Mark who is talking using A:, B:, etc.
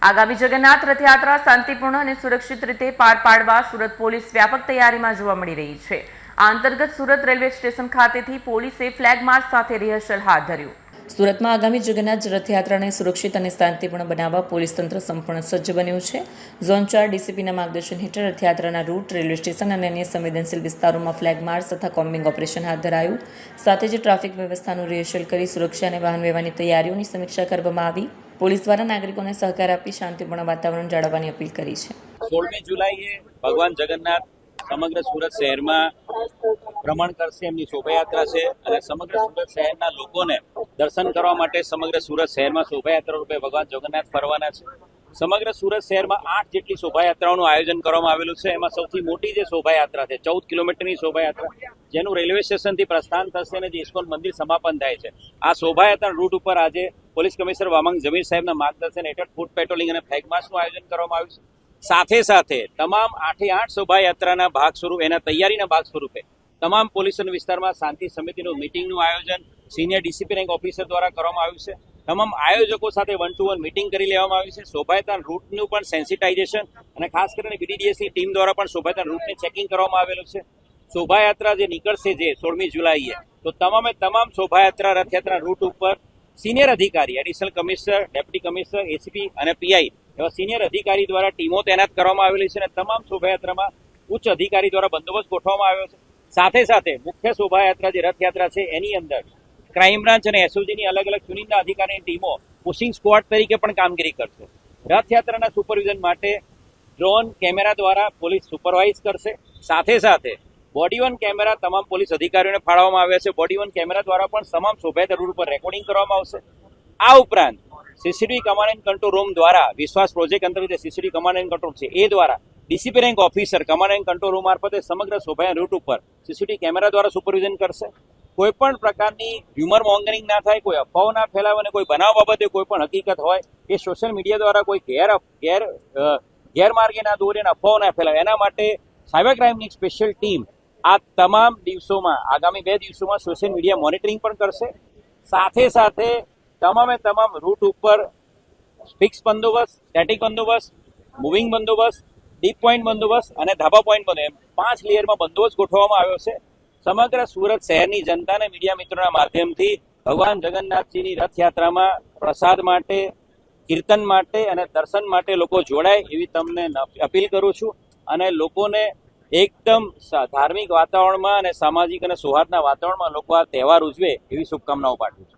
A: આગામી જગન્નાથ રથયાત્રા શાંતિપૂર્ણ અને સુરક્ષિત રીતે પાર પાડવા સુરત પોલીસ વ્યાપક તૈયારીમાં જોવા મળી રહી છે। આ અંતર્ગત સુરત રેલવે સ્ટેશન ખાતેથી પોલીસે ફ્લેગ માર્ચ સાથે રિહર્સલ હાથ ધર્યું। સુરતમાં આગામી જગન્નાથ રથયાત્રાને સુરક્ષિત અને શાંતિપૂર્ણ બનાવવા પોલીસ તંત્ર સંપૂર્ણ સજ્જ બન્યું છે। ઝોન 4 ડીસીપીના માર્ગદર્શન હેઠળ રથયાત્રાના રૂટ, રેલવે સ્ટેશન અને અન્ય સંવેદનશીલ વિસ્તારોમાં ફ્લેગ માર્ચ તથા કોમ્બિંગ ઓપરેશન હાથ ધરાયું। સાથે જ ટ્રાફિક વ્યવસ્થાનું રિહર્સલ કરી સુરક્ષા અને વાહન વ્યવહારની તૈયારીઓની સમીક્ષા કરવામાં આવી। પોલીસ દ્વારા નાગરિકોને સહકાર આપી શાંતિપૂર્ણ વાતાવરણ જાળવવાની અપીલ કરી છે।
B: 16મી જુલાઈએ ભગવાન જગન્નાથ સમગ્ર સુરત શહેરમાં ભ્રમણ કરશે, એમની શોભાયાત્રા છે અને સમગ્ર સુરત શહેરના લોકોને દર્શન કરવા માટે સમગ્ર સુરત શહેરમાં શોભાયાત્રા રૂપે ભગવાન જગન્નાથ ફરવાના છે। સમગ્ર સુરત શહેરમાં 8 જેટલી શોભાયાત્રાઓનું આયોજન કરવામાં આવેલું છે। એમાં સૌથી મોટી જે શોભાયાત્રા છે 14 કિલોમીટરની શોભાયાત્રા, જેનું રેલવે સ્ટેશનથી પ્રસ્થાન થશે અને જે ઇસ્કોન મંદિર સમાપન થાય છે। આ શોભાયાત્રા રૂટ ઉપર આજે પોલીસ કમિશનર વામાંગ જમીર સાહેબના માર્ગદર્શન હેઠળ ફૂટ પેટ્રોલિંગ અને ફ્લેગ માર્ચનું આયોજન કરવામાં આવ્યું છે। સાથે સાથે તમામ 8 શોભાયાત્રાના ભાગ સ્વરૂપે, એના તૈયારીના ભાગ સ્વરૂપે તમામ પોલીસ વિસ્તારમાં શાંતિ સમિતિનું મિટિંગનું આયોજન સિનિયર ડીસીપી રેન્ક ઓફિસર દ્વારા કરવામાં આવ્યું છે। તમામ આયોજકો સાથે 1-to-1 મિટિંગ કરી લેવામાં આવી છે। શોભાયાત્રા રૂટનું પણ સેન્સિટાઇઝેશન અને ખાસ કરીને બીડીડીએસની ટીમ દ્વારા પણ શોભાયાત્રા રૂટને ચેકિંગ કરવામાં આવેલું છે। શોભાયાત્રા જે નીકળશે જે 16મી જુલાઈએ, તો તમામ શોભાયાત્રા રથયાત્રા રૂટ ઉપર સિનિયર અધિકારી, additional commissioner, deputy commissioner, ACP અને પીઆઈ એવા સિનિયર અધિકારી દ્વારા ટીમો તૈનાત કરવામાં આવેલી છે અને તમામ શોભાયાત્રામાં ઉચ્ચ અધિકારી દ્વારા બંદોબસ્ત ગોઠવવામાં આવ્યો છે। સાથે સાથે મુખ્ય શોભાયાત્રા જે રથયાત્રા છે એની અંદર ક્રાઇમ બ્રાન્ચ અને એસઓજીની અલગ અલગ ચુનિંદા અધિકારીની ટીમો પુશિંગ સ્ક્વોડ તરીકે પણ કામગીરી કરશે। રથયાત્રાના સુપરવિઝન માટે ડ્રોન કેમેરા દ્વારા પોલીસ સુપરવાઇઝ કરશે। સાથે સાથે બોડી વન કેમેરા તમામ પોલીસ અધિકારીઓને ફાળવવામાં આવ્યા છે। બોડી વન કેમેરા દ્વારા પણ તમામ શોભાયાત્રા રૂટ પર રેકોર્ડિંગ કરવામાં આવશે। આ ઉપરાંત CCTV command and control room દ્વારા વિશ્વાસ પ્રોજેક્ટ અંતર્ગત સીસીટીવી કમાન્ડ એન્ડ કંટ્રોલ છે એ દ્વારા DCP rank officer command and control room મારફતે સમગ્ર શોભાયાત્રા રૂટ ઉપર સીસીટીવી કેમેરા દ્વારા સુપરવિઝન કરશે। કોઈ પણ પ્રકારની હ્યુમર મોંગરિંગ ના થાય, કોઈ અફવાઓ ના ફેલાવે અને કોઈ બનાવ બાબતે કોઈ પણ હકીકત હોય એ સોશિયલ મીડિયા દ્વારા કોઈ ગેરમાર્ગે ના દોરે અને અફવાઓ ના ફેલાવે, એના માટે સાયબર ક્રાઇમની સ્પેશિયલ ટીમ આ તમામ દિવસોમાં, આગામી 2 દિવસોમાં સોશિયલ મીડિયા મોનિટરિંગ પણ કરશે। સાથે સાથે તમામ રૂટ ઉપર ફિક્સ બંદોબસ્ત, સ્ટેટિક બંદોબસ્ત, મૂવિંગ બંદોબસ્ત, ડીપ પોઈન્ટ બંદોબસ્ત અને ધાબા પોઈન્ટ બંદોબસ્ત, 5 લેયરમાં બંદોબસ્ત ગોઠવવામાં આવ્યો છે। સમગ્ર સુરત શહેરની જનતા અને મીડિયા મિત્રોના માધ્યમથી ભગવાન જગન્નાથજીની રથયાત્રામાં પ્રસાદ માટે, કીર્તન માટે અને દર્શન માટે લોકો જોડાય એવી તમને અપીલ કરું છું અને લોકોને એકદમ ધાર્મિક વાતાવરણમાં અને સામાજિક અને સૌહાર્દના વાતાવરણમાં લોકો આ તહેવાર ઉજવે એવી શુભકામનાઓ પાઠવું છું।